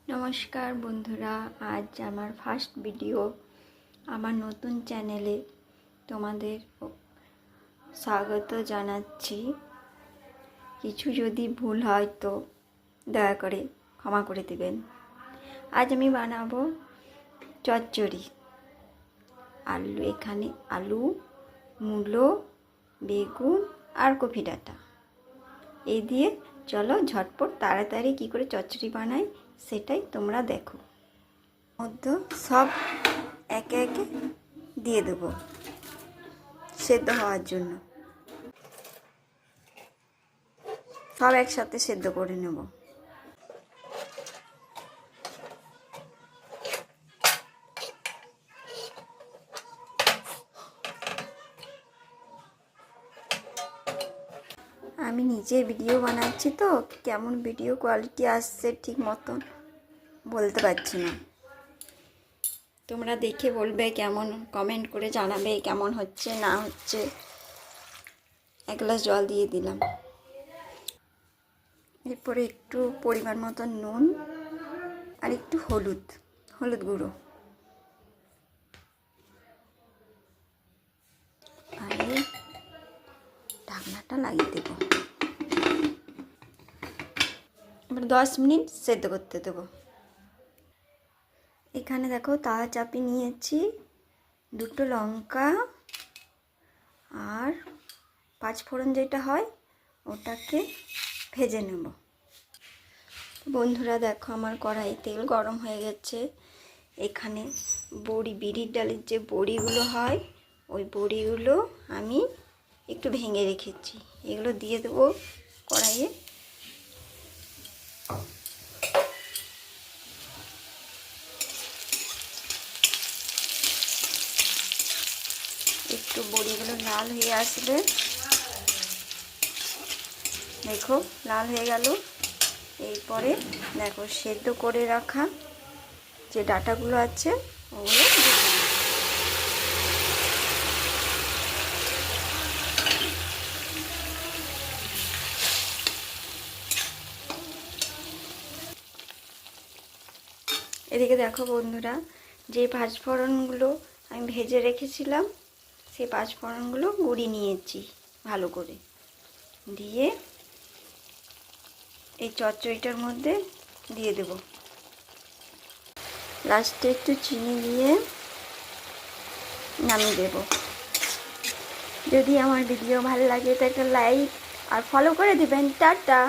নমস্কার বন্ধুরা, আজ আমার ফার্স্ট ভিডিও। আমার নতুন চ্যানেলে তোমাদের স্বাগত জানাচ্ছি। কিছু যদি ভুল হয় তো দয়া করে ক্ষমা করে দেবেন। আজ আমি বানাবো চচ্চড়ি। এখানে আলু, মূলো, বেগুন আর কফি ডাঁটা এই দিয়ে চলো ঝটপট তাড়াতাড়ি কী করে চচ্চড়ি বানাই সেটাই তোমরা দেখো। মধ্যে সব একে একে দিয়ে দেবো সেদ্ধ হওয়ার জন্য। সব একসাথে সেদ্ধ করে নেব। আমি নিজে ভিডিও বানাচ্ছি তো কেমন ভিডিও কোয়ালিটি আসছে ঠিক মতন বলতে পারছি না। তোমরা দেখে বলবে, কেমন কমেন্ট করে জানাবে কেমন হচ্ছে না হচ্ছে। এক গ্লাস জল দিয়ে দিলাম। এরপরে একটু পরিমাণ মতন নুন আর একটু হলুদ গুঁড়ো আর ঢাকনাটা লাগিয়ে দেব। এবার 10 মিনিট সেদ্ধ করতে দেবো। এখানে দেখো তাওয়া চাপি নিয়েছি, 2টো লঙ্কা আর 5 ফোড়ন যেটা হয় ওটাকে ভেজে নেব। বন্ধুরা দেখো আমার কড়াই তেল গরম হয়ে গেছে। এখানে বিরির ডালের যে বড়িগুলো হয় ওই বড়িগুলো আমি একটু ভেঙে রেখেছি, এগুলো দিয়ে দেবো কড়াইয়ে। একটু বড়িগুলো লাল হয়ে আসবে, দেখো লাল হয়ে গেল। এরপরে দেখো সেদ্ধ করে রাখা যে ডাঁটাগুলো আছে ওগুলো এদিকে দেখো বন্ধুরা, যে পাঁচফোড়নগুলো আমি ভেজে রেখেছিলাম সেই পাঁচফোড়নগুলো গুঁড়ি নিয়েছি ভালো করে, দিয়ে এই চচ্চড়িটার মধ্যে দিয়ে দেব। লাস্টে একটু চিনি দিয়ে নামিয়ে দেব। যদি আমার ভিডিও ভালো লাগে তো একটা লাইক আর ফলো করে দেবেন। টাটা।